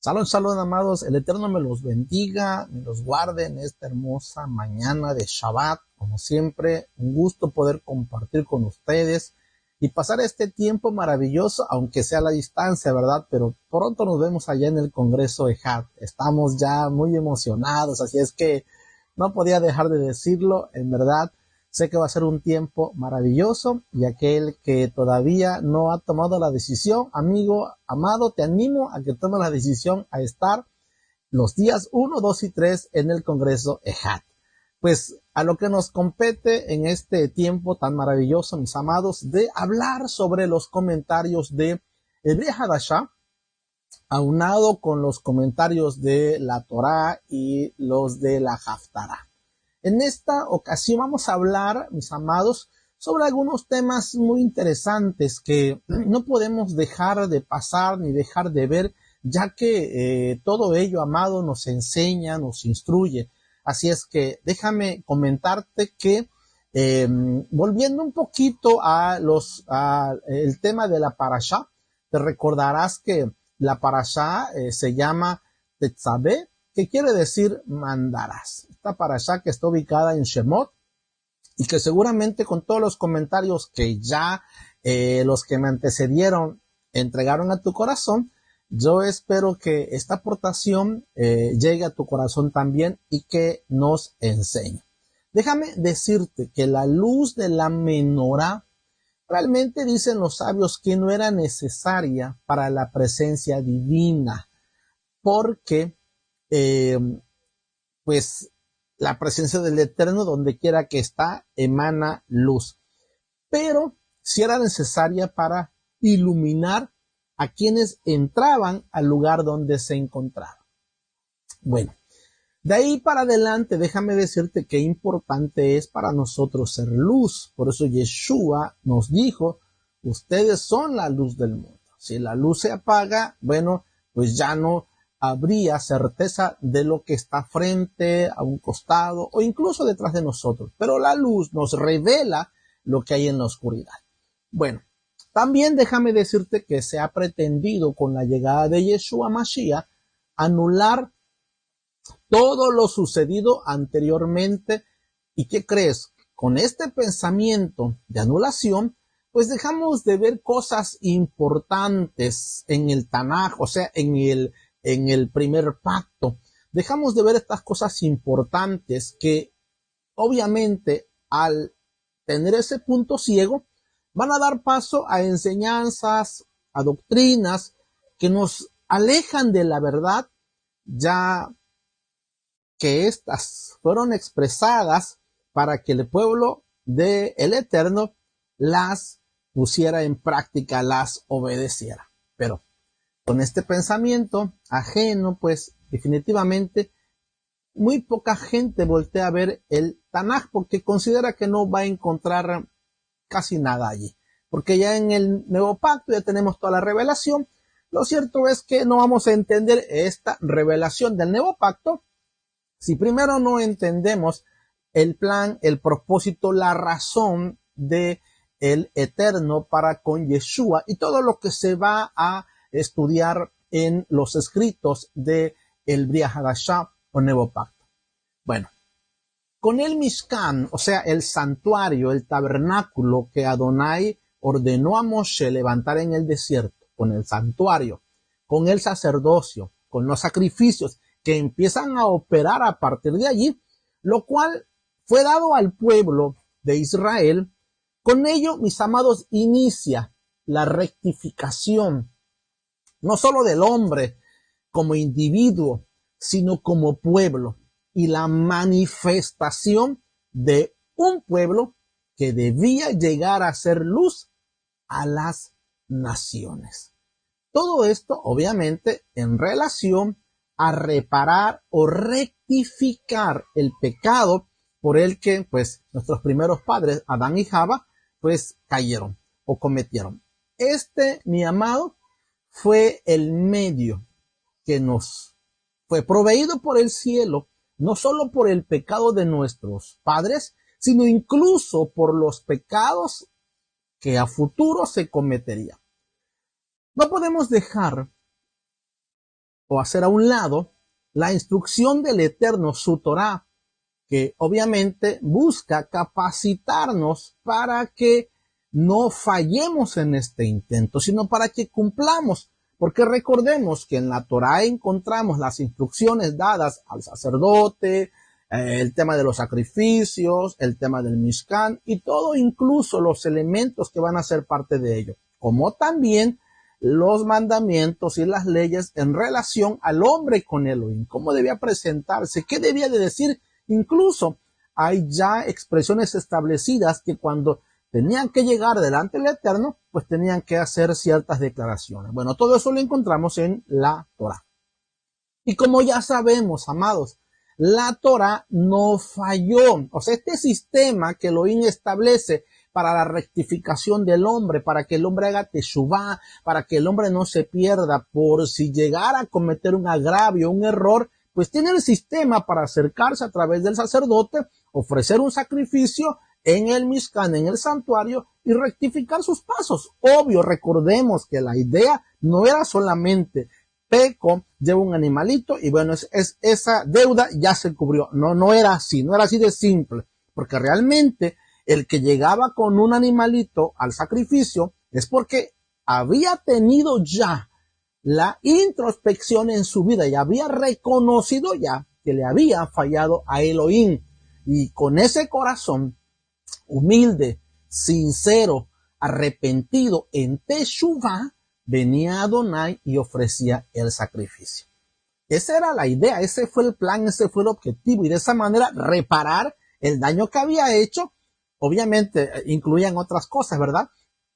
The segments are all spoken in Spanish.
Salud, salud, amados. El Eterno me los bendiga, me los guarde en esta hermosa mañana de Shabbat. Como siempre, un gusto poder compartir con ustedes y pasar este tiempo maravilloso, aunque sea a la distancia, ¿verdad? Pero pronto nos vemos allá en el Congreso EHAD. Estamos ya muy emocionados, así es que no podía dejar de decirlo, en verdad. Sé que va a ser un tiempo maravilloso y aquel que todavía no ha tomado la decisión, amigo, amado, te animo a que tomes la decisión a estar los días 1, 2 y 3 en el Congreso EHAD. Pues a lo que nos compete en este tiempo tan maravilloso, mis amados, de hablar sobre los comentarios de el Brit Hadashah, aunado con los comentarios de la Torá y los de la Haftará. En esta ocasión vamos a hablar, mis amados, sobre algunos temas muy interesantes que no podemos dejar de pasar ni dejar de ver, ya que todo ello, amado, nos enseña, nos instruye. Así es que déjame comentarte que volviendo un poquito a el tema de la parashá, te recordarás que la parashá se llama Tetzaveh, que quiere decir mandarás. Esta parashá que está ubicada en Shemot y que seguramente con todos los comentarios que ya los que me antecedieron entregaron a tu corazón, yo espero que esta aportación llegue a tu corazón también y que nos enseñe. Déjame decirte que la luz de la menorá realmente dicen los sabios que no era necesaria para la presencia divina, porque pues la presencia del Eterno donde quiera que está emana luz, pero si era necesaria para iluminar a quienes entraban al lugar donde se encontraban. Bueno, de ahí para adelante déjame decirte qué importante es para nosotros ser luz. Por eso Yeshua nos dijo, ustedes son la luz del mundo. Si la luz se apaga, bueno, pues ya no habría certeza de lo que está frente, a un costado o incluso detrás de nosotros. Pero la luz nos revela lo que hay en la oscuridad. Bueno, también déjame decirte que se ha pretendido con la llegada de Yeshua Mashiach anular todo lo sucedido anteriormente. ¿Y qué crees? Con este pensamiento de anulación, pues dejamos de ver cosas importantes en el Tanaj, o sea, en el primer pacto. Dejamos de ver estas cosas importantes que obviamente al tener ese punto ciego van a dar paso a enseñanzas, a doctrinas que nos alejan de la verdad, ya que éstas fueron expresadas para que el pueblo del Eterno las pusiera en práctica, las obedeciera. Pero con este pensamiento ajeno, pues definitivamente muy poca gente voltea a ver el Tanaj porque considera que no va a encontrar casi nada allí. Porque ya en el nuevo pacto ya tenemos toda la revelación. Lo cierto es que no vamos a entender esta revelación del nuevo pacto si primero no entendemos el plan, el propósito, la razón de el Eterno para con Yeshua y todo lo que se va a estudiar en los escritos de el Brit Hadashah o Nuevo Pacto. Bueno, con el Mishkan, o sea, el santuario, el tabernáculo que Adonai ordenó a Moshe levantar en el desierto, con el santuario, con el sacerdocio, con los sacrificios que empiezan a operar a partir de allí, lo cual fue dado al pueblo de Israel. Con ello, mis amados, inicia la rectificación, no solo del hombre como individuo, sino como pueblo, y la manifestación de un pueblo que debía llegar a ser luz a las naciones. Todo esto, obviamente, en relación a reparar o rectificar el pecado por el que, pues, nuestros primeros padres, Adán y Java, pues, cayeron o cometieron. Este, mi amado, fue el medio que nos fue proveído por el cielo, no solo por el pecado de nuestros padres, sino incluso por los pecados que a futuro se cometerían. No podemos dejar o hacer a un lado la instrucción del Eterno, su Torá, que obviamente busca capacitarnos para que no fallemos en este intento, sino para que cumplamos. Porque recordemos que en la Torá encontramos las instrucciones dadas al sacerdote, el tema de los sacrificios, el tema del Mishkan y todo, incluso los elementos que van a ser parte de ello, como también los mandamientos y las leyes en relación al hombre con Elohim, cómo debía presentarse, qué debía de decir. Incluso hay ya expresiones establecidas que cuando tenían que llegar delante del Eterno, pues tenían que hacer ciertas declaraciones. Bueno, todo eso lo encontramos en la Torá. Y como ya sabemos, amados, la Torá no falló. O sea, este sistema que Elohim establece para la rectificación del hombre, para que el hombre haga teshuvá, para que el hombre no se pierda por si llegara a cometer un agravio, un error, pues tiene el sistema para acercarse a través del sacerdote, ofrecer un sacrificio en el Mishkan, en el santuario, y rectificar sus pasos. Obvio, recordemos que la idea no era solamente peco, lleva un animalito y bueno, esa deuda ya se cubrió. No era así de simple, porque realmente el que llegaba con un animalito al sacrificio es porque había tenido ya la introspección en su vida y había reconocido ya que le había fallado a Elohim. Y con ese corazón humilde, sincero, arrepentido en Teshuvá, venía Adonai y ofrecía el sacrificio. Esa era la idea, ese fue el plan, ese fue el objetivo, y de esa manera reparar el daño que había hecho. Obviamente incluían otras cosas, ¿verdad?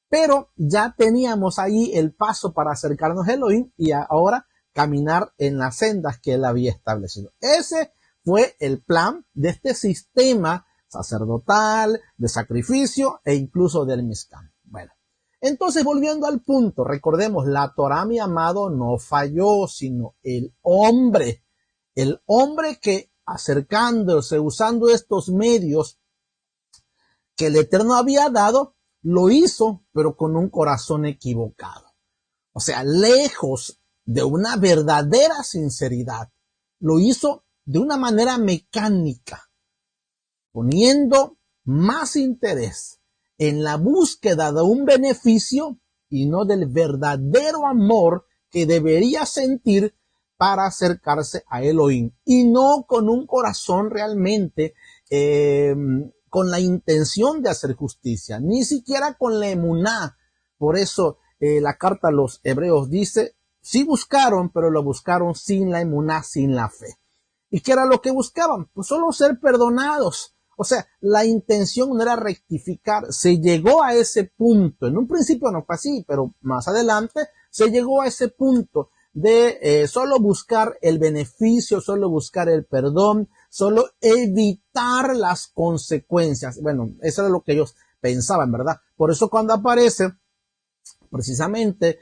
Pero ya teníamos ahí el paso para acercarnos a Elohim y ahora caminar en las sendas que él había establecido. Ese fue el plan de este sistema sacerdotal, de sacrificio e incluso del Mishkan. Bueno, entonces volviendo al punto, recordemos, la Torá, mi amado, no falló, sino el hombre que acercándose, usando estos medios que el Eterno había dado, lo hizo, pero con un corazón equivocado. O sea, lejos de una verdadera sinceridad, lo hizo de una manera mecánica, poniendo más interés en la búsqueda de un beneficio y no del verdadero amor que debería sentir para acercarse a Elohim, y no con un corazón realmente con la intención de hacer justicia, ni siquiera con la emuná. Por eso la carta a los hebreos dice, sí buscaron, pero lo buscaron sin la emuná, sin la fe. ¿Y qué era lo que buscaban? Pues solo ser perdonados. O sea, la intención no era rectificar. Se llegó a ese punto. En un principio no fue así, pero más adelante se llegó a ese punto de solo buscar el beneficio, solo buscar el perdón, solo evitar las consecuencias. Bueno, eso era lo que ellos pensaban, ¿verdad? Por eso cuando aparece precisamente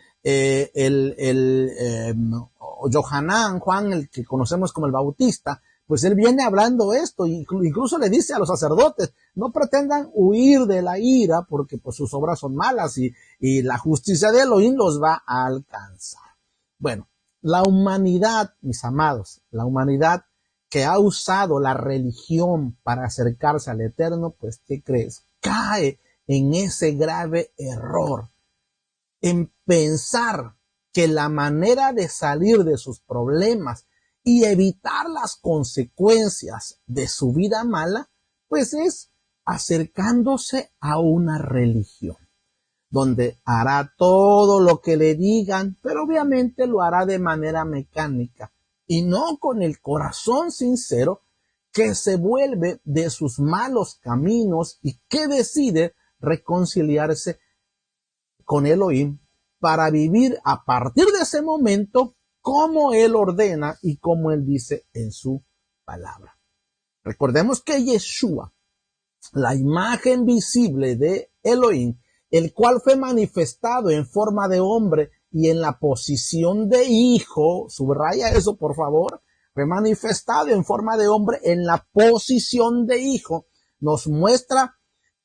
Yohanan, Juan, el que conocemos como el Bautista, pues él viene hablando esto, incluso le dice a los sacerdotes, no pretendan huir de la ira porque pues sus obras son malas y la justicia de Elohim los va a alcanzar. Bueno, la humanidad, mis amados, la humanidad que ha usado la religión para acercarse al Eterno, pues ¿qué crees? Cae en ese grave error, en pensar que la manera de salir de sus problemas y evitar las consecuencias de su vida mala, pues es acercándose a una religión, donde hará todo lo que le digan, pero obviamente lo hará de manera mecánica y no con el corazón sincero que se vuelve de sus malos caminos y que decide reconciliarse con Elohim para vivir a partir de ese momento como Él ordena y como Él dice en su palabra. Recordemos que Yeshua, la imagen visible de Elohim, el cual fue manifestado en forma de hombre y en la posición de hijo, subraya eso por favor, fue manifestado en forma de hombre en la posición de hijo, nos muestra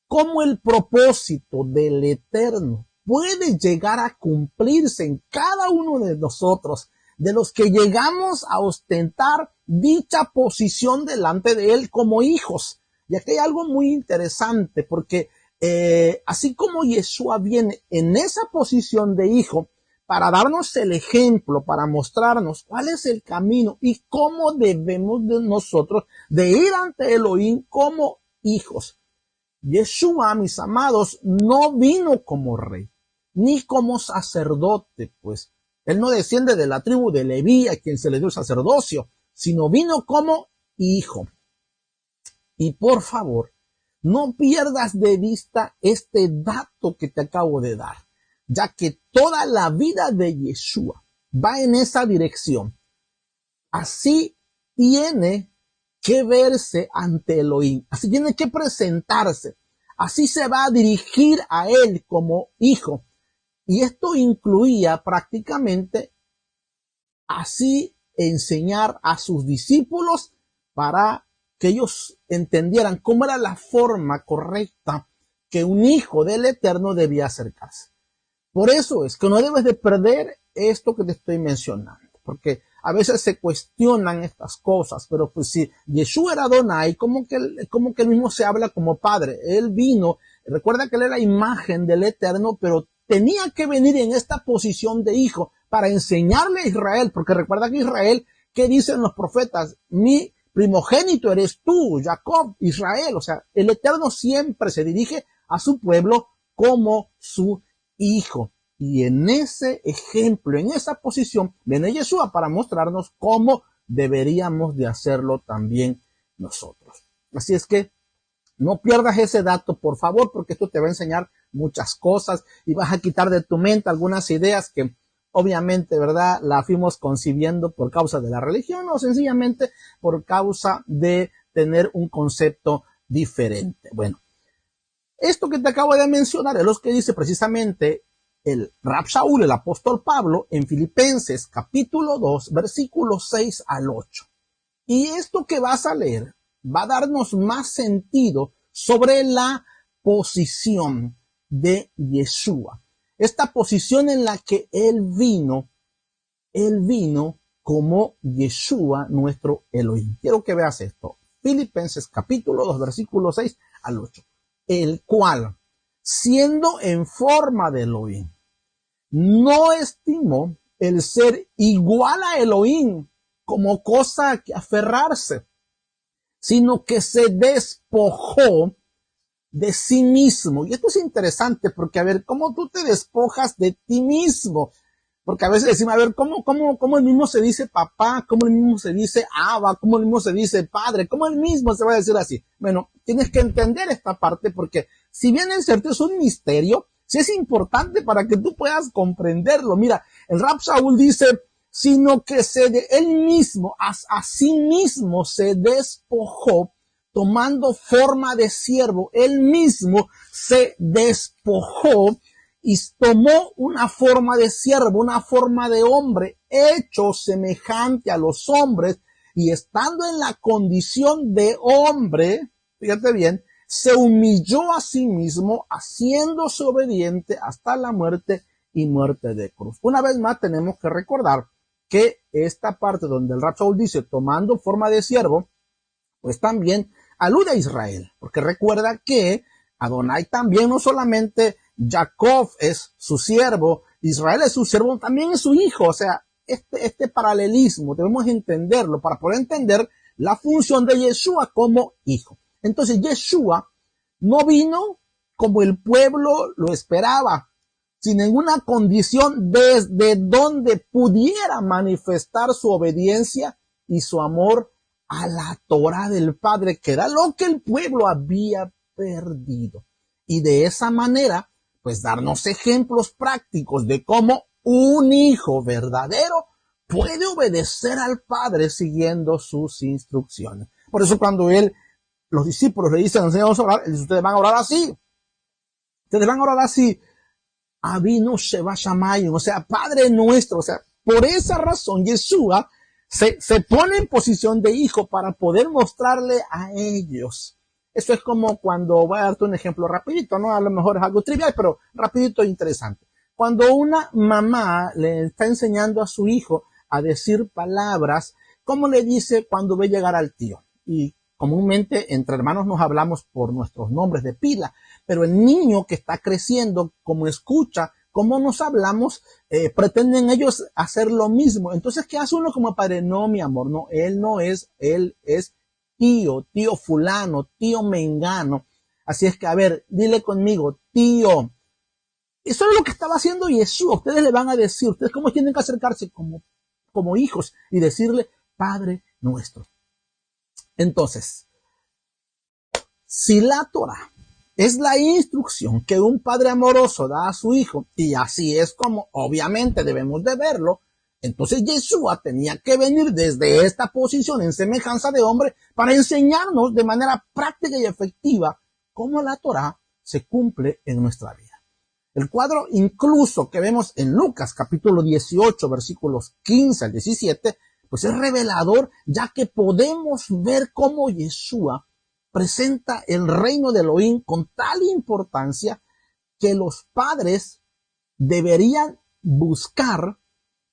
cómo el propósito del Eterno puede llegar a cumplirse en cada uno de nosotros de los que llegamos a ostentar dicha posición delante de Él como hijos. Y aquí hay algo muy interesante, porque así como Yeshua viene en esa posición de hijo para darnos el ejemplo, para mostrarnos cuál es el camino y cómo debemos de nosotros de ir ante Elohim como hijos. Yeshua, mis amados, no vino como rey, ni como sacerdote, pues Él no desciende de la tribu de Leví, a quien se le dio el sacerdocio, sino vino como hijo. Y por favor, no pierdas de vista este dato que te acabo de dar, ya que toda la vida de Yeshua va en esa dirección. Así tiene que verse ante Elohim, así tiene que presentarse, así se va a dirigir a Él como hijo. Y esto incluía prácticamente así enseñar a sus discípulos para que ellos entendieran cómo era la forma correcta que un hijo del Eterno debía acercarse. Por eso es que no debes de perder esto que te estoy mencionando, porque a veces se cuestionan estas cosas, pero pues si Yeshua era Adonai, como que él mismo se habla como padre. Él vino, recuerda que él era la imagen del Eterno, pero tenía que venir en esta posición de hijo para enseñarle a Israel, porque recuerda que Israel, ¿qué dicen los profetas? Mi primogénito eres tú, Jacob, Israel. O sea, el Eterno siempre se dirige a su pueblo como su hijo. Y en ese ejemplo, en esa posición, viene Yeshua para mostrarnos cómo deberíamos de hacerlo también nosotros. Así es que no pierdas ese dato, por favor, porque esto te va a enseñar muchas cosas y vas a quitar de tu mente algunas ideas que obviamente, ¿verdad?, la fuimos concibiendo por causa de la religión o sencillamente por causa de tener un concepto diferente. Bueno, esto que te acabo de mencionar es lo que dice precisamente el Rab Shaul, el apóstol Pablo, en Filipenses capítulo 2, versículos 6 al 8. Y esto que vas a leer va a darnos más sentido sobre la posición de Yeshua. Esta posición en la que él vino como Yeshua, nuestro Elohim. Quiero que veas esto. Filipenses capítulo 2, versículos 6 al 8. El cual, siendo en forma de Elohim, no estimó el ser igual a Elohim como cosa que aferrarse, sino que se despojó de sí mismo. Y esto es interesante porque, a ver, ¿cómo tú te despojas de ti mismo? Porque a veces decimos, a ver, ¿cómo el mismo se dice papá? ¿Cómo el mismo se dice Abba? ¿Cómo el mismo se dice padre? ¿Cómo el mismo se va a decir así? Bueno, tienes que entender esta parte porque si bien es cierto, es un misterio, sí es importante para que tú puedas comprenderlo. Mira, el Rab Shaul dice, sino que él mismo, a sí mismo se despojó, tomando forma de siervo. Él mismo se despojó y tomó una forma de siervo, una forma de hombre, hecho semejante a los hombres, y estando en la condición de hombre, fíjate bien, se humilló a sí mismo, haciéndose obediente hasta la muerte y muerte de cruz. Una vez más tenemos que recordar que esta parte donde el Rab Shaul dice tomando forma de siervo, pues también alude a Israel, porque recuerda que Adonai también no solamente Jacob es su siervo, Israel es su siervo, también es su hijo. O sea, este paralelismo debemos entenderlo para poder entender la función de Yeshua como hijo. Entonces Yeshua no vino como el pueblo lo esperaba, sin ninguna condición desde donde pudiera manifestar su obediencia y su amor a la Torá del Padre, que era lo que el pueblo había perdido. Y de esa manera, pues darnos ejemplos prácticos de cómo un hijo verdadero puede obedecer al Padre siguiendo sus instrucciones. Por eso cuando los discípulos le dicen, enseñamos a orar, ustedes van a orar así. Ustedes van a orar así. Avinu Sheba Shamayim, o sea, Padre nuestro. O sea, por esa razón Yeshua se pone en posición de hijo para poder mostrarle a ellos. Eso es como cuando, voy a darte un ejemplo rapidito, ¿no? A lo mejor es algo trivial, pero rapidito e interesante. Cuando una mamá le está enseñando a su hijo a decir palabras, como le dice cuando ve llegar al tío. Y comúnmente entre hermanos nos hablamos por nuestros nombres de pila, pero el niño que está creciendo, como escucha cómo nos hablamos, pretenden ellos hacer lo mismo. Entonces, ¿qué hace uno como padre? No, mi amor, no, él es tío fulano, tío mengano. Así es que, a ver, dile conmigo, tío. Eso es lo que estaba haciendo Yeshua. Ustedes le van a decir, ustedes cómo tienen que acercarse como hijos y decirle, Padre nuestro. Entonces, si la Torah es la instrucción que un padre amoroso da a su hijo, y así es como obviamente debemos de verlo, entonces Yeshua tenía que venir desde esta posición en semejanza de hombre para enseñarnos de manera práctica y efectiva cómo la Torah se cumple en nuestra vida. El cuadro incluso que vemos en Lucas capítulo 18 versículos 15 al 17, pues es revelador, ya que podemos ver cómo Yeshua presenta el reino de Elohim con tal importancia que los padres deberían buscar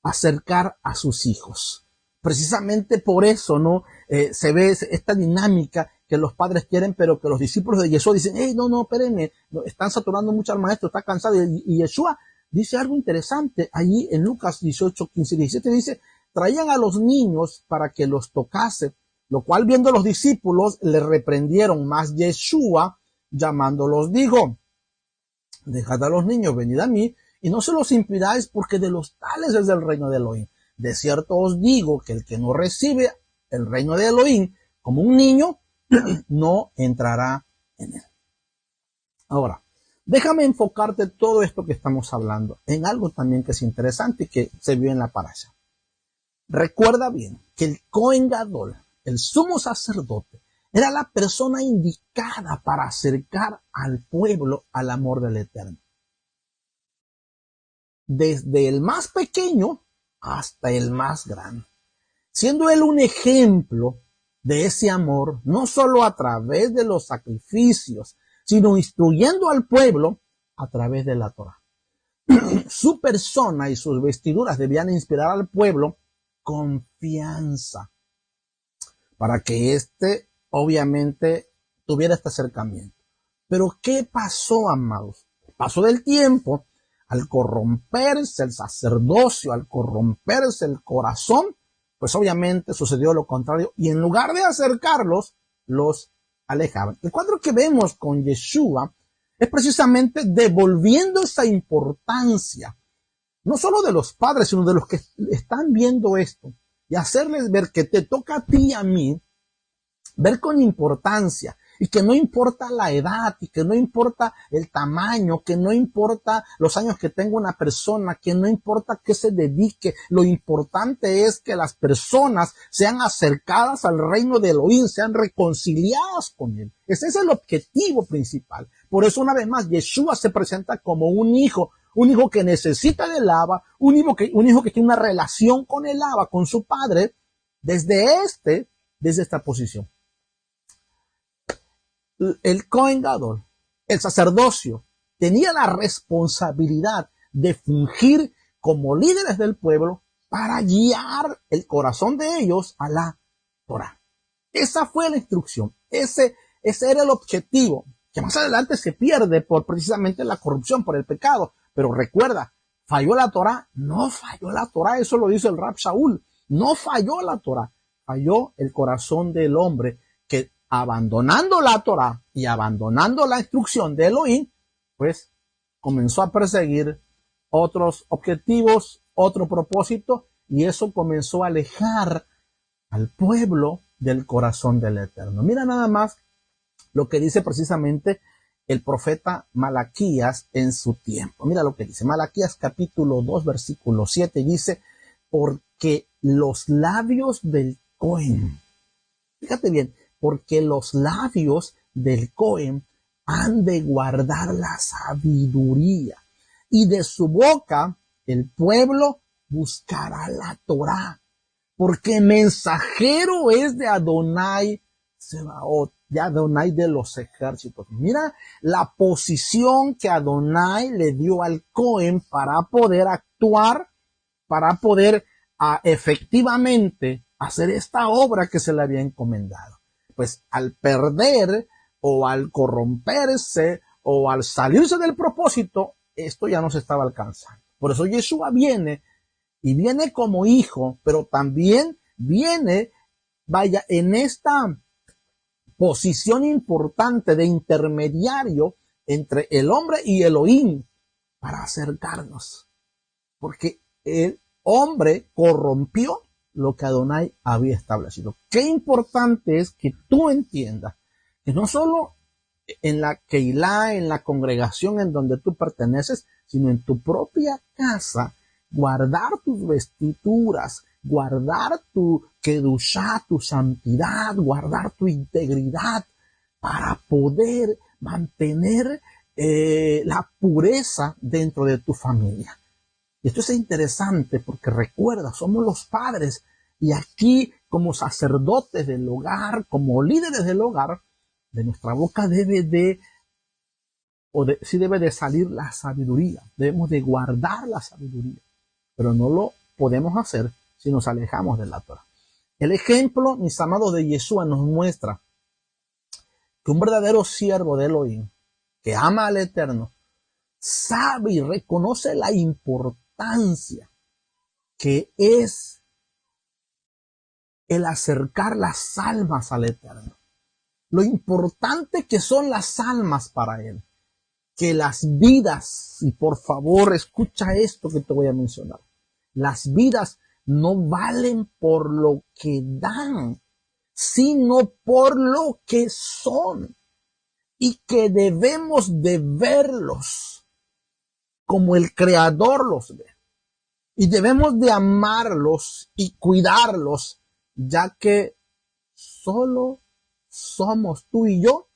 acercar a sus hijos. Precisamente por eso, ¿no? Se ve esta dinámica que los padres quieren, pero que los discípulos de Yeshua dicen, hey, no, espérenme, están saturando mucho al maestro, está cansado. Y Yeshua dice algo interesante allí en Lucas 18, 15 y 17, dice, traían a los niños para que los tocase, lo cual viendo los discípulos le reprendieron, mas Yeshua llamándolos dijo, dejad a los niños, venid a mí, y no se los impidáis, porque de los tales es el reino de Elohim. De cierto os digo que el que no recibe el reino de Elohim como un niño, no entrará en él. Ahora, déjame enfocarte todo esto que estamos hablando en algo también que es interesante y que se vio en la parasha. Recuerda bien que el Cohen Gadol, el sumo sacerdote, era la persona indicada para acercar al pueblo al amor del Eterno. Desde el más pequeño hasta el más grande, siendo él un ejemplo de ese amor, no solo a través de los sacrificios, sino instruyendo al pueblo a través de la Torah. Su persona y sus vestiduras debían inspirar al pueblo confianza para que éste obviamente tuviera este acercamiento. Pero ¿qué pasó, amados? Pasó del tiempo, al corromperse el sacerdocio, al corromperse el corazón, pues obviamente sucedió lo contrario y en lugar de acercarlos, los alejaban. El cuadro que vemos con Yeshua es precisamente devolviendo esa importancia, no solo de los padres, sino de los que están viendo esto, y hacerles ver que te toca a ti y a mí, ver con importancia, y que no importa la edad, y que no importa el tamaño, que no importa los años que tenga una persona, que no importa qué se dedique, lo importante es que las personas sean acercadas al reino de Elohim, sean reconciliadas con él. Ese es el objetivo principal. Por eso, una vez más, Yeshua se presenta como un hijo que necesita del Abba, un hijo que tiene una relación con el Abba, con su padre, desde esta posición. El Cohen Gadol, el sacerdocio, tenía la responsabilidad de fungir como líderes del pueblo para guiar el corazón de ellos a la Torah. Esa fue la instrucción, ese era el objetivo, que más adelante se pierde por precisamente la corrupción, por el pecado. Pero recuerda, ¿falló la Torah? No falló la Torah, eso lo dice el Rab Shaul. No falló la Torah, falló el corazón del hombre que, abandonando la Torah y abandonando la instrucción de Elohim, pues comenzó a perseguir otros objetivos, otro propósito, y eso comenzó a alejar al pueblo del corazón del Eterno. Mira nada más lo que dice precisamente el profeta Malaquías en su tiempo. Mira lo que dice Malaquías capítulo 2 versículo 7, dice, porque los labios del Cohen, fíjate bien, porque los labios del Cohen han de guardar la sabiduría, y de su boca el pueblo buscará la Torah, porque mensajero es de Adonai Sebaot, de Adonai de los ejércitos. Mira la posición que Adonai le dio al Cohen para poder actuar, para poder a efectivamente hacer esta obra que se le había encomendado. Pues al perder o al corromperse o al salirse del propósito, esto ya no se estaba alcanzando. Por eso Yeshua viene, y viene como hijo, pero también viene, vaya, en esta posición importante de intermediario entre el hombre y Elohim para acercarnos. Porque el hombre corrompió lo que Adonai había establecido. Qué importante es que tú entiendas que no solo en la Keilah, en la congregación en donde tú perteneces, sino en tu propia casa, guardar tus vestiduras, guardar tu kedushá, tu santidad, guardar tu integridad para poder mantener la pureza dentro de tu familia. Y esto es interesante porque recuerda, somos los padres y aquí como sacerdotes del hogar, como líderes del hogar, de nuestra boca debe de salir la sabiduría. Debemos de guardar la sabiduría, pero no lo podemos hacer si nos alejamos de la Torah. El ejemplo, mis amados, de Yeshua nos muestra que un verdadero siervo de Elohim, que ama al Eterno, sabe y reconoce la importancia que es el acercar las almas al Eterno. Lo importante que son las almas para Él. Que las vidas, y por favor escucha esto que te voy a mencionar, las vidas no valen por lo que dan, sino por lo que son. Y que debemos de verlos como el Creador los ve. Y debemos de amarlos y cuidarlos, ya que solo somos tú y yo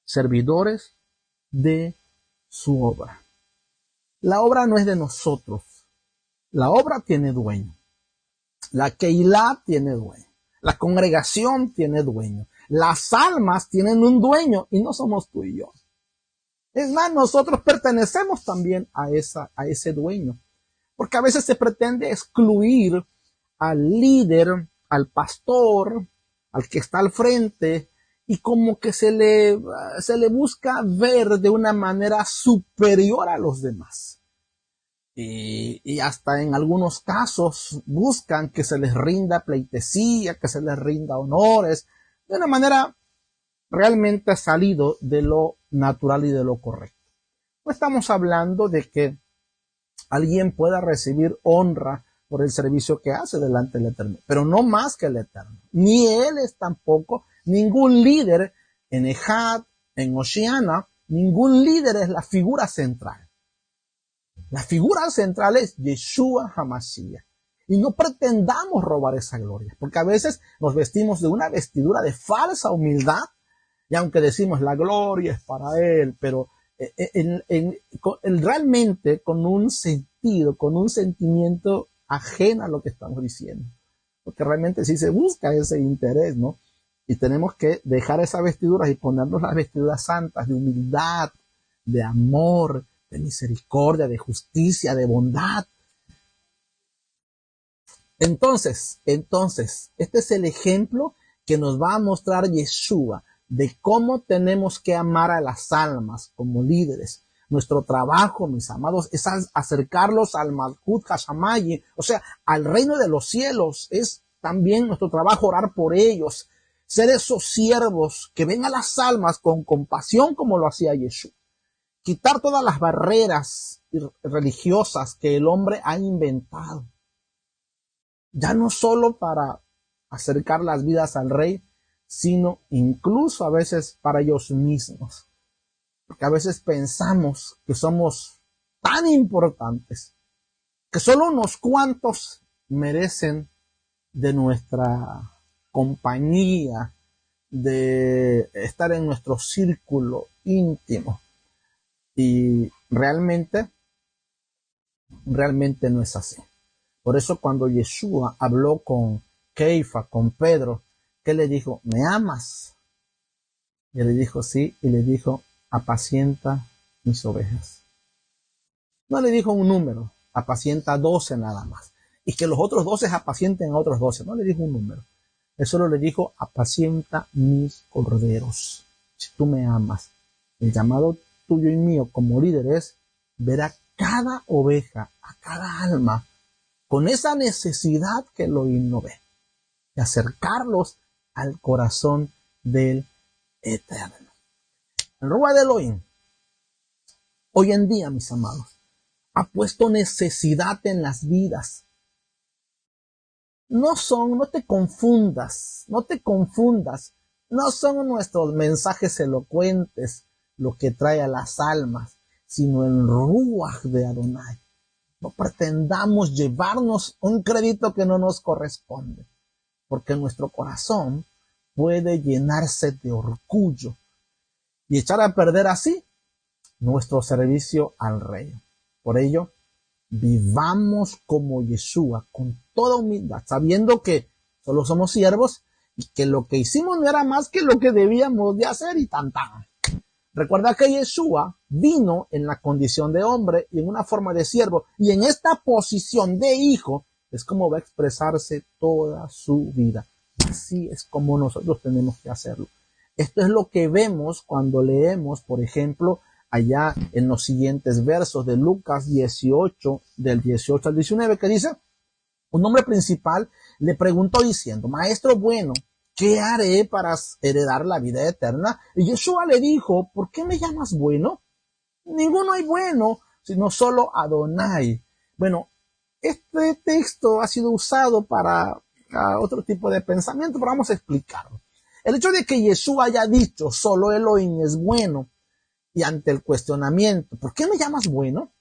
servidores de su obra. La obra no es de nosotros. La obra tiene dueño. La Keilah tiene dueño. La congregación tiene dueño. Las almas tienen un dueño y no somos tú y yo. Es más, nosotros pertenecemos también a ese dueño. Porque a veces se pretende excluir al líder, al pastor, al que está al frente, y como que se le busca ver de una manera superior a los demás. Y hasta en algunos casos buscan que se les rinda pleitesía, que se les rinda honores, de una manera realmente salido de lo natural y de lo correcto. No estamos hablando de que alguien pueda recibir honra por el servicio que hace delante del Eterno, pero no más que el Eterno. Ni él es tampoco ningún líder en Ejad, en Oceana, ningún líder es la figura central. La figura central es Yeshua HaMashiach. Y no pretendamos robar esa gloria, porque a veces nos vestimos de una vestidura de falsa humildad, y aunque decimos la gloria es para él, pero realmente con un sentido, con un sentimiento ajeno a lo que estamos diciendo. Porque realmente sí se busca ese interés, ¿no? Y tenemos que dejar esas vestiduras y ponernos las vestiduras santas de humildad, de amor, de misericordia, de justicia, de bondad. Entonces, este es el ejemplo que nos va a mostrar Yeshua de cómo tenemos que amar a las almas como líderes. Nuestro trabajo, mis amados, es acercarlos al Malkut Hashamayim, o sea, al reino de los cielos. Es también nuestro trabajo orar por ellos, ser esos siervos que ven a las almas con compasión como lo hacía Yeshua. Quitar todas las barreras religiosas que el hombre ha inventado. Ya no solo para acercar las vidas al Rey, sino incluso a veces para ellos mismos. Porque a veces pensamos que somos tan importantes que solo unos cuantos merecen de nuestra compañía, de estar en nuestro círculo íntimo. Y realmente no es así. Por eso cuando Yeshua habló con Keifa, con Pedro, ¿qué le dijo? ¿Me amas? Y le dijo sí, y le dijo, apacienta mis ovejas. No le dijo un número, apacienta 12 nada más. y que los otros 12 apacienten a otros 12. No le dijo un número. Él solo le dijo, apacienta mis corderos. Si tú me amas, el llamado tuyo y mío como líder es ver a cada oveja, a cada alma, con esa necesidad que Elohim no ve, de acercarlos al corazón del Eterno. El Ruach de Elohim, hoy en día, mis amados, ha puesto necesidad en las vidas. No te confundas, no son nuestros mensajes elocuentes lo que trae a las almas, sino el Ruach de Adonai. No pretendamos llevarnos un crédito que no nos corresponde, porque nuestro corazón puede llenarse de orgullo y echar a perder así nuestro servicio al Rey. Por ello, vivamos como Yeshua, con toda humildad, sabiendo que solo somos siervos y que lo que hicimos no era más que lo que debíamos de hacer y tan. Recuerda que Yeshua vino en la condición de hombre y en una forma de siervo, y en esta posición de hijo es como va a expresarse toda su vida. Así es como nosotros tenemos que hacerlo. Esto es lo que vemos cuando leemos, por ejemplo, allá en los siguientes versos de Lucas 18, del 18 al 19, que dice, un hombre principal le preguntó diciendo, maestro bueno, ¿qué haré para heredar la vida eterna? Y Yeshua le dijo, ¿por qué me llamas bueno? Ninguno hay bueno, sino solo Adonai. Bueno, este texto ha sido usado para otro tipo de pensamiento, pero vamos a explicarlo. El hecho de que Yeshua haya dicho, solo Elohim es bueno, y ante el cuestionamiento, ¿por qué me llamas bueno?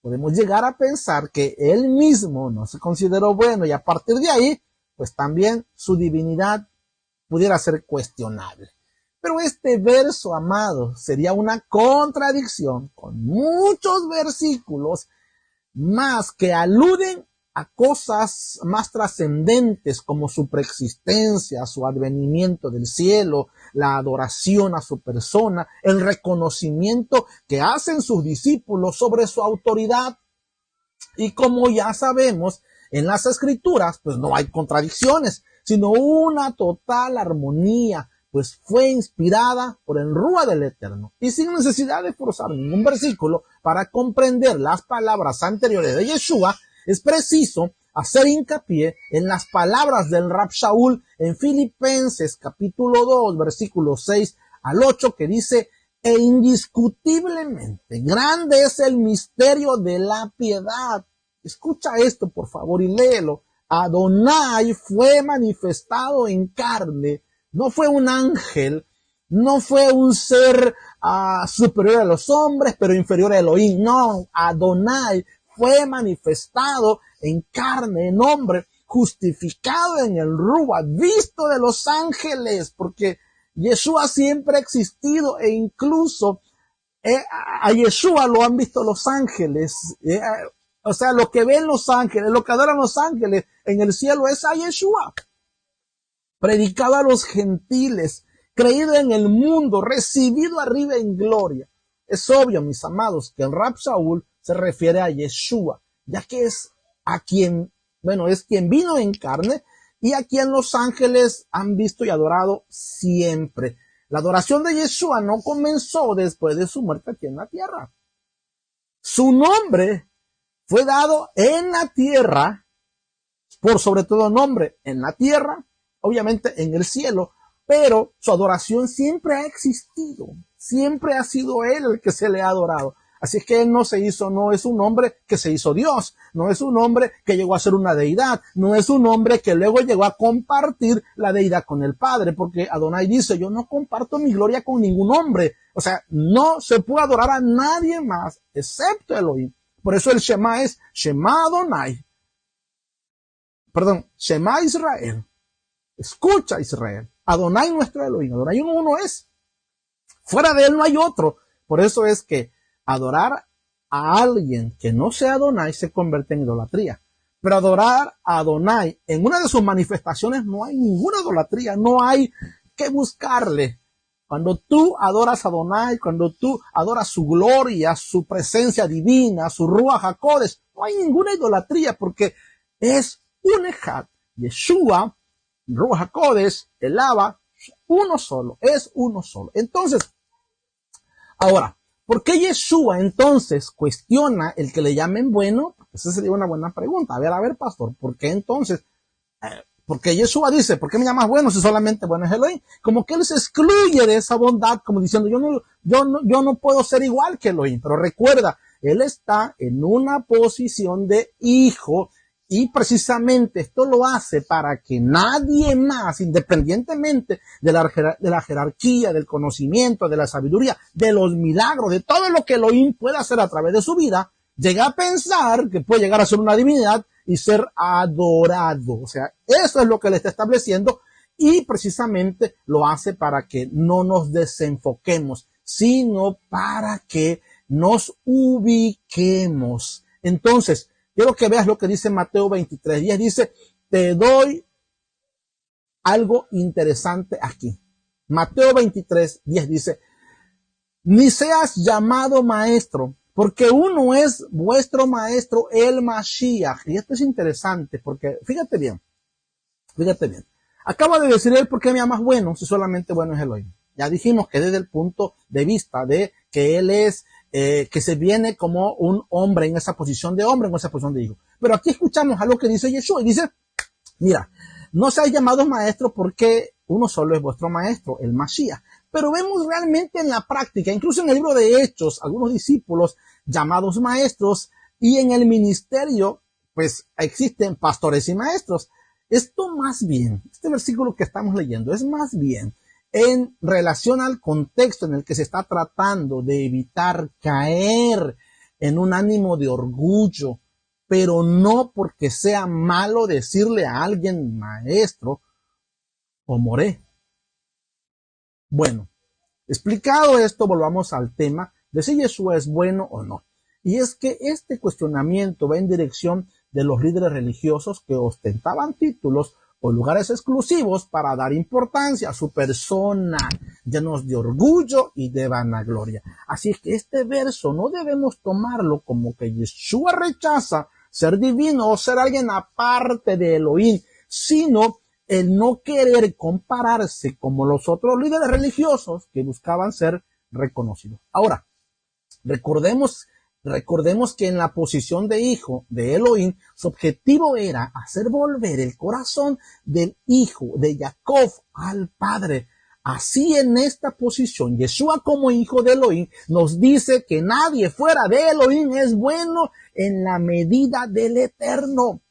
Podemos llegar a pensar que él mismo no se consideró bueno y a partir de ahí, pues también su divinidad pudiera ser cuestionable. Pero este verso, amado, sería una contradicción con muchos versículos más que aluden a cosas más trascendentes como su preexistencia, su advenimiento del cielo, la adoración a su persona, el reconocimiento que hacen sus discípulos sobre su autoridad. Y como ya sabemos, en las escrituras, pues no hay contradicciones, sino una total armonía, pues fue inspirada por el Ruach del Eterno. Y sin necesidad de forzar ningún versículo para comprender las palabras anteriores de Yeshua, es preciso hacer hincapié en las palabras del Rab Shaul en Filipenses capítulo 2, versículos 6 al 8, que dice, e indiscutiblemente grande es el misterio de la piedad. Escucha esto, por favor, y léelo. Adonai fue manifestado en carne, no fue un ángel, no fue un ser superior a los hombres, pero inferior a Elohim. No, Adonai fue manifestado en carne, en hombre, justificado en el Ruach, visto de los ángeles, porque Yeshua siempre ha existido e incluso a Yeshua lo han visto los ángeles. O sea, lo que ven los ángeles, lo que adoran los ángeles en el cielo es a Yeshua. Predicado a los gentiles, creído en el mundo, recibido arriba en gloria. Es obvio, mis amados, que el Rab Shaul se refiere a Yeshua, ya que es a quien, es quien vino en carne y a quien los ángeles han visto y adorado siempre. La adoración de Yeshua no comenzó después de su muerte aquí en la tierra. Su nombre fue dado en la tierra, por sobre todo nombre en la tierra, obviamente en el cielo, pero su adoración siempre ha existido, siempre ha sido él el que se le ha adorado. Así es que él no es un hombre que se hizo Dios, no es un hombre que llegó a ser una deidad, no es un hombre que luego llegó a compartir la deidad con el Padre, porque Adonai dice, yo no comparto mi gloria con ningún hombre. O sea, no se puede adorar a nadie más excepto Elohim. Por eso el Shema es Shema Adonai. Shema Israel. Escucha Israel. Adonai nuestro Elohim. Adonai uno es. Fuera de él no hay otro. Por eso es que adorar a alguien que no sea Adonai se convierte en idolatría. Pero adorar a Adonai en una de sus manifestaciones no hay ninguna idolatría. No hay que buscarle. Cuando tú adoras a Adonai, cuando tú adoras su gloria, su presencia divina, su Ruach HaKodesh, no hay ninguna idolatría porque Es un Ejad. Yeshua, Ruach HaKodesh, el Abba, uno solo, es uno solo. Entonces, ahora, ¿por qué Yeshua entonces cuestiona el que le llamen bueno? Esa sería una buena pregunta. A ver, pastor, ¿por qué entonces? Porque Yeshua dice, ¿por qué me llamas bueno si solamente bueno es Elohim? Como que él se excluye de esa bondad, como diciendo, yo no puedo ser igual que Elohim. Pero recuerda, él está en una posición de hijo y precisamente esto lo hace para que nadie más, independientemente de la jerarquía, del conocimiento, de la sabiduría, de los milagros, de todo lo que Elohim puede hacer a través de su vida, llegue a pensar que puede llegar a ser una divinidad y ser adorado. O sea, eso es lo que le está estableciendo y precisamente lo hace para que no nos desenfoquemos, sino para que nos ubiquemos. Entonces, quiero que veas lo que dice Mateo 23:10. Dice, te doy algo interesante aquí. Mateo 23:10 dice, ni seas llamado maestro, porque uno es vuestro maestro, el Mashiach. Y esto es interesante, porque fíjate bien. Acaba de decir él, ¿por qué me llamas bueno si solamente bueno es Elohim? Ya dijimos que desde el punto de vista de que él es, que se viene como un hombre en esa posición de hombre, en esa posición de hijo. Pero aquí escuchamos algo que dice Yeshua y dice, mira, no seáis llamados maestros porque uno solo es vuestro maestro, el Mashiach. Pero vemos realmente en la práctica, incluso en el libro de Hechos, algunos discípulos llamados maestros y en el ministerio, pues existen pastores y maestros. Esto más bien, este versículo que estamos leyendo es más bien en relación al contexto en el que se está tratando de evitar caer en un ánimo de orgullo, pero no porque sea malo decirle a alguien maestro o moré. Bueno, explicado esto, volvamos al tema de si Yeshua es bueno o no. Y es que este cuestionamiento va en dirección de los líderes religiosos que ostentaban títulos o lugares exclusivos para dar importancia a su persona, llenos de orgullo y de vanagloria. Así es que este verso no debemos tomarlo como que Yeshua rechaza ser divino o ser alguien aparte de Elohim, sino el no querer compararse como los otros líderes religiosos que buscaban ser reconocidos. Ahora, recordemos que en la posición de hijo de Elohim, su objetivo era hacer volver el corazón del hijo de Jacob al padre. Así en esta posición, Yeshua como hijo de Elohim nos dice que nadie fuera de Elohim es bueno en la medida del eterno.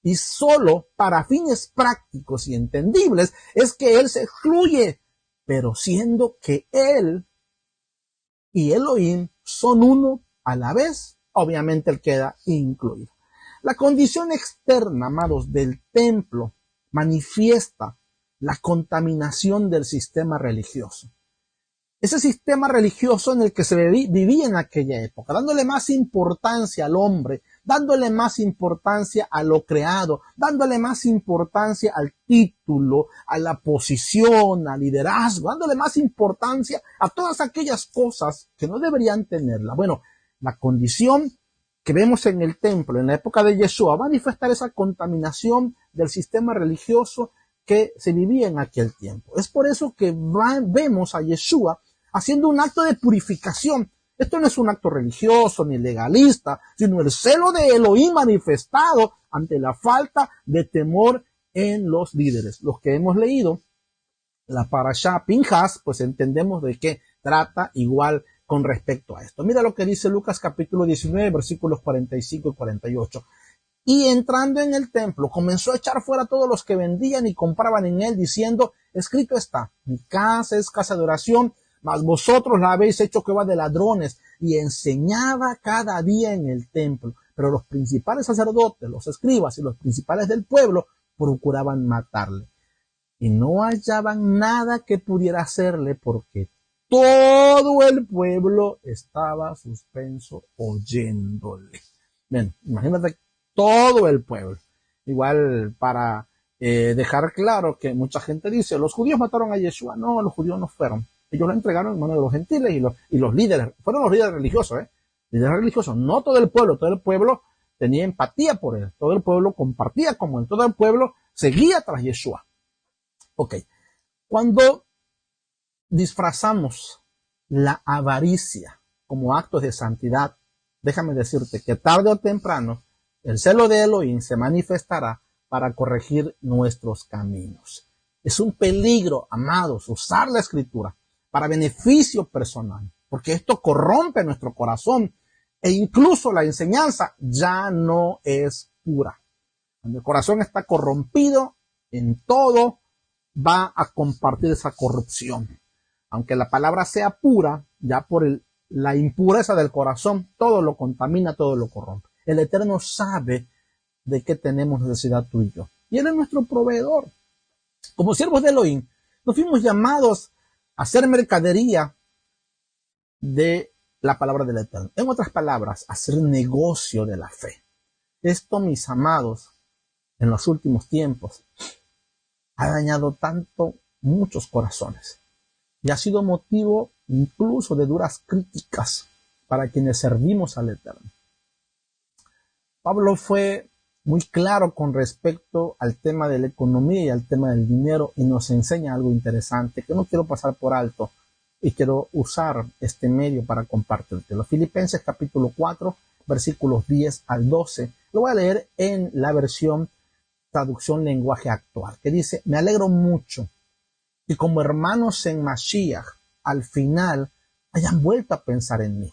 Y solo para fines prácticos y entendibles es que él se excluye, pero siendo que él y Elohim son uno a la vez, obviamente él queda incluido. La condición externa, amados, del templo manifiesta la contaminación del sistema religioso. Ese sistema religioso en el que se vivía en aquella época, dándole más importancia al hombre, dándole más importancia a lo creado, dándole más importancia al título, a la posición, al liderazgo, dándole más importancia a todas aquellas cosas que no deberían tenerla. Bueno, la condición que vemos en el templo en la época de Yeshua va a manifestar esa contaminación del sistema religioso que se vivía en aquel tiempo. Es por eso que vemos a Yeshua haciendo un acto de purificación. Esto no es un acto religioso ni legalista, sino el celo de Elohim manifestado ante la falta de temor en los líderes. Los que hemos leído la parashá Pinjas, pues entendemos de qué trata igual con respecto a esto. Mira lo que dice Lucas capítulo 19, versículos 45 y 48. Y entrando en el templo, comenzó a echar fuera a todos los que vendían y compraban en él, diciendo, escrito está, mi casa es casa de oración, mas vosotros la habéis hecho cueva de ladrones. Y enseñaba cada día en el templo. Pero los principales sacerdotes, los escribas y los principales del pueblo procuraban matarle. Y no hallaban nada que pudiera hacerle porque todo el pueblo estaba suspenso oyéndole. Bien, imagínate todo el pueblo. Igual para dejar claro que mucha gente dice, los judíos mataron a Yeshua. No, los judíos no fueron. Ellos lo entregaron en manos de los gentiles y los líderes. Fueron los líderes religiosos, líderes religiosos. No todo el pueblo tenía empatía por él. Todo el pueblo compartía como él. Todo el pueblo seguía tras Yeshua. Ok. Cuando disfrazamos la avaricia como actos de santidad, déjame decirte que tarde o temprano el celo de Elohim se manifestará para corregir nuestros caminos. Es un peligro, amados, usar la escritura para beneficio personal, porque esto corrompe nuestro corazón e incluso la enseñanza ya no es pura. Cuando el corazón está corrompido en todo, va a compartir esa corrupción. Aunque la palabra sea pura, ya por la impureza del corazón, todo lo contamina, todo lo corrompe. El Eterno sabe de qué tenemos necesidad tú y yo. Y Él es nuestro proveedor. Como siervos de Elohim, nos fuimos llamados a hacer mercadería de la palabra del Eterno. En otras palabras, hacer negocio de la fe. Esto, mis amados, en los últimos tiempos, ha dañado tanto muchos corazones y ha sido motivo incluso de duras críticas para quienes servimos al Eterno. Pablo fue muy claro con respecto al tema de la economía y al tema del dinero y nos enseña algo interesante que no quiero pasar por alto y quiero usar este medio para compartirte. Los Filipenses capítulo 4, versículos 10 al 12. Lo voy a leer en la versión traducción lenguaje actual, que dice: me alegro mucho que como hermanos en Mashiach al final hayan vuelto a pensar en mí.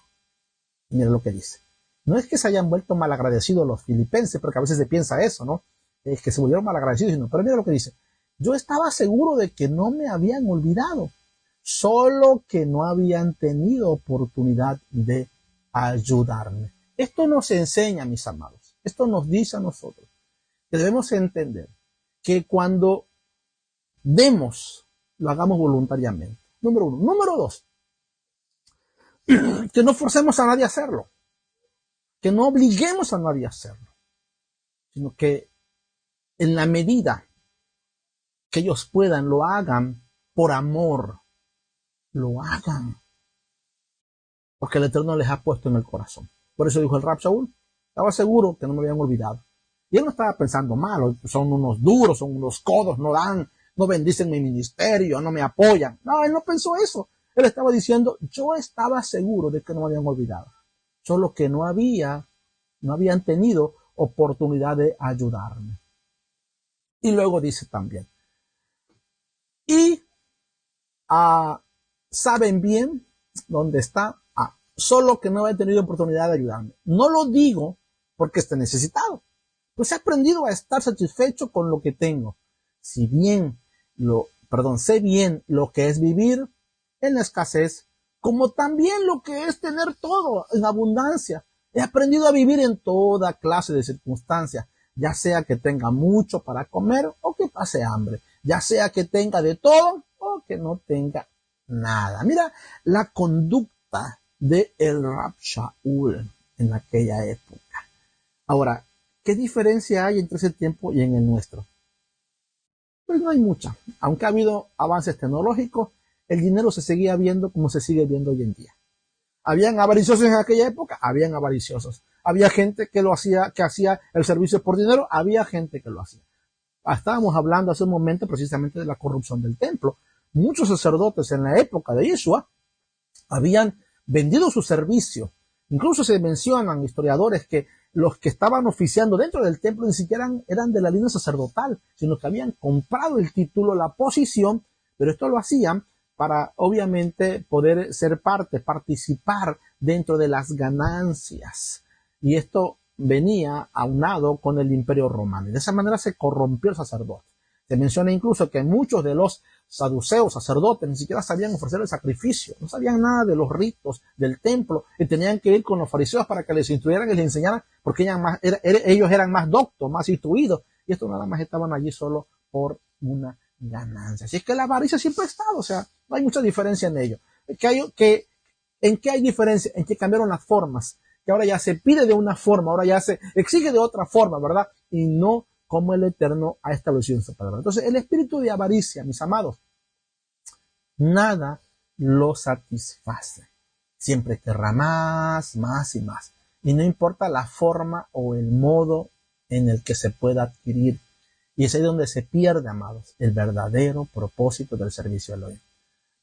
Y mira lo que dice. No es que se hayan vuelto malagradecidos los filipenses, porque a veces se piensa eso, ¿no? Es que se volvieron malagradecidos, sino, pero mira lo que dice. Yo estaba seguro de que no me habían olvidado, solo que no habían tenido oportunidad de ayudarme. Esto nos enseña, mis amados, esto nos dice a nosotros que debemos entender que cuando demos, lo hagamos voluntariamente. Número uno. Número dos, que no forcemos a nadie a hacerlo, que no obliguemos a nadie a hacerlo, sino que en la medida que ellos puedan, lo hagan por amor, lo hagan, porque el Eterno les ha puesto en el corazón. Por eso dijo el Rab Shaul, estaba seguro que no me habían olvidado. Y él no estaba pensando mal, son unos duros, son unos codos, no dan, no bendicen mi ministerio, no me apoyan. No, él no pensó eso. Él estaba diciendo, yo estaba seguro de que no me habían olvidado. Solo que no habían tenido oportunidad de ayudarme. Y luego dice también, y saben bien dónde está, solo que no he tenido oportunidad de ayudarme. No lo digo porque esté necesitado, pues he aprendido a estar satisfecho con lo que tengo. Sé bien lo que es vivir en la escasez, como también lo que es tener todo en abundancia. He aprendido a vivir en toda clase de circunstancias, ya sea que tenga mucho para comer o que pase hambre, ya sea que tenga de todo o que no tenga nada. Mira la conducta de el Rab Shaul en aquella época. Ahora, ¿qué diferencia hay entre ese tiempo y en el nuestro? Pues no hay mucha. Aunque ha habido avances tecnológicos, el dinero se seguía viendo como se sigue viendo hoy en día. ¿Habían avariciosos en aquella época? Habían avariciosos. ¿Había gente que hacía el servicio por dinero? Había gente que lo hacía. Estábamos hablando hace un momento precisamente de la corrupción del templo. Muchos sacerdotes en la época de Yeshua habían vendido su servicio. Incluso se mencionan historiadores que los que estaban oficiando dentro del templo ni siquiera eran de la línea sacerdotal, sino que habían comprado el título, la posición, pero esto lo hacían para obviamente poder ser participar dentro de las ganancias. Y esto venía aunado con el Imperio Romano. Y de esa manera se corrompió el sacerdote. Se menciona incluso que muchos de los saduceos, sacerdotes, ni siquiera sabían ofrecer el sacrificio, no sabían nada de los ritos del templo y tenían que ir con los fariseos para que les instruyeran y les enseñaran, porque ellos eran más doctos, más instruidos, y estos nada más estaban allí solo por una ganancia. Así es que la avaricia siempre ha estado, o sea, no hay mucha diferencia en ello. ¿En qué hay diferencia? En que cambiaron las formas, que ahora ya se pide de una forma, ahora ya se exige de otra forma, ¿verdad? Y no como el Eterno ha establecido en su palabra. Entonces, el espíritu de avaricia, mis amados, nada lo satisface. Siempre querrá más, más y más. y no importa la forma o el modo en el que se pueda adquirir. Y es ahí donde se pierde, amados, el verdadero propósito del servicio a Elohim.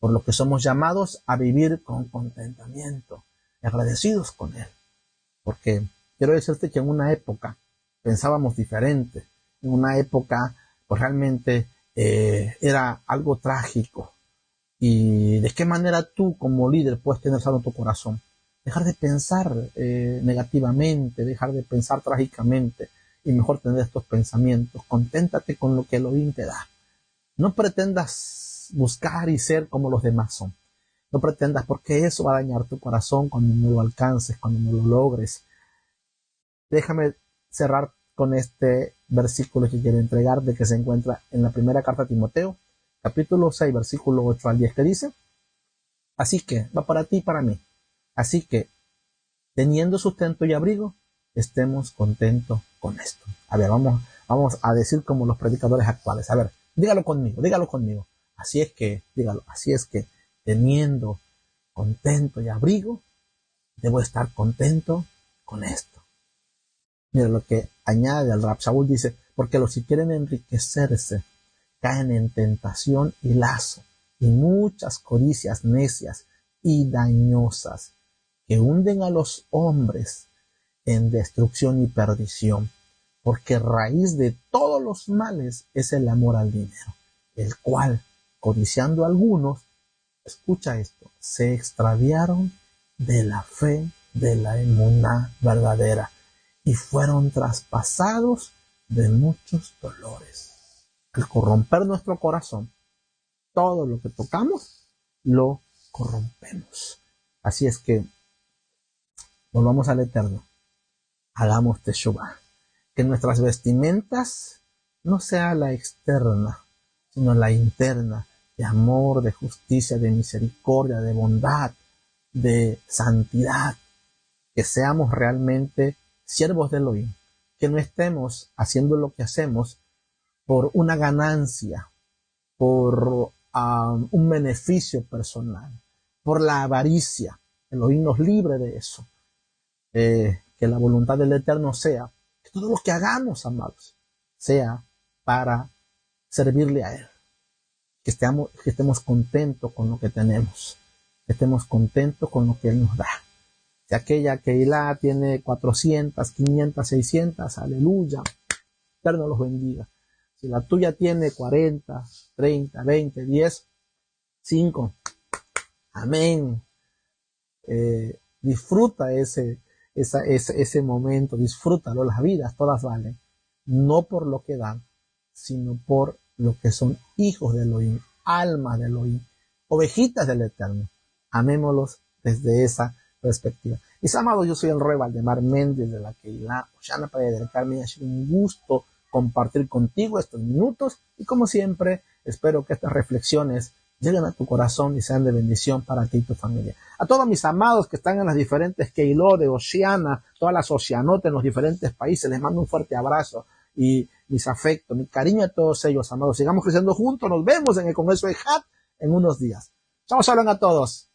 Por lo que somos llamados a vivir con contentamiento, agradecidos con Él. Porque quiero decirte que en una época pensábamos diferente. En una época, pues realmente era algo trágico. Y de qué manera tú como líder puedes tener sano tu corazón. Dejar de pensar negativamente, dejar de pensar trágicamente y mejor tener estos pensamientos. Conténtate con lo que Elohim te da. No pretendas buscar y ser como los demás son. No pretendas, porque eso va a dañar tu corazón cuando no lo alcances, cuando no lo logres. Déjame cerrar con este versículo que quiero entregarte, que se encuentra en la primera carta a Timoteo, capítulo 6, versículo 8 al 10, que dice: así que, va para ti y para mí. Así que, teniendo sustento y abrigo, estemos contentos con esto. A ver, vamos a decir como los predicadores actuales. A ver, dígalo conmigo. Así es que, dígalo, así es que, teniendo contento y abrigo, debo estar contento con esto. Mira lo que añade el Rab Shaul, dice: porque los que quieren enriquecerse caen en tentación y lazo, y muchas codicias necias y dañosas que hunden a los hombres en destrucción y perdición, porque raíz de todos los males es el amor al dinero, el cual, codiciando a algunos, escucha esto, se extraviaron de la fe de la emuná verdadera y fueron traspasados de muchos dolores. Al corromper nuestro corazón, todo lo que tocamos lo corrompemos. Así es que volvamos al Eterno, hagamos teshuvá, que nuestras vestimentas no sea la externa, sino la interna, de amor, de justicia, de misericordia, de bondad, de santidad, que seamos realmente siervos de Elohim, que no estemos haciendo lo que hacemos por una ganancia, por un beneficio personal, por la avaricia. Elohim nos libre de eso. Que la voluntad del Eterno sea que todo lo que hagamos, amados, sea para servirle a Él. Que estemos contentos con lo que tenemos, que estemos contentos con lo que Él nos da. Si aquella Keilah tiene 400, 500, 600, aleluya, Eterno los bendiga. Si la tuya tiene 40, 30, 20, 10, 5, amén. Disfruta ese momento, disfrútalo. Las vidas todas valen, no por lo que dan, sino por lo que son hijos de Elohim, almas de Elohim, ovejitas del Eterno. Amémoslos desde esa perspectiva. Mis amados, yo soy el Rey Valdemar Méndez de la Keilah Hoshana Playa del Carmen. Ha sido un gusto compartir contigo estos minutos y, como siempre, espero que estas reflexiones lleguen a tu corazón y sean de bendición para ti y tu familia. A todos mis amados que están en las diferentes Keilot de Oceana, todas las Oceanotas en los diferentes países, les mando un fuerte abrazo y mis afectos, mi cariño a todos ellos, amados. Sigamos creciendo juntos, nos vemos en el Congreso de Hat en unos días. Chao, saludos a todos.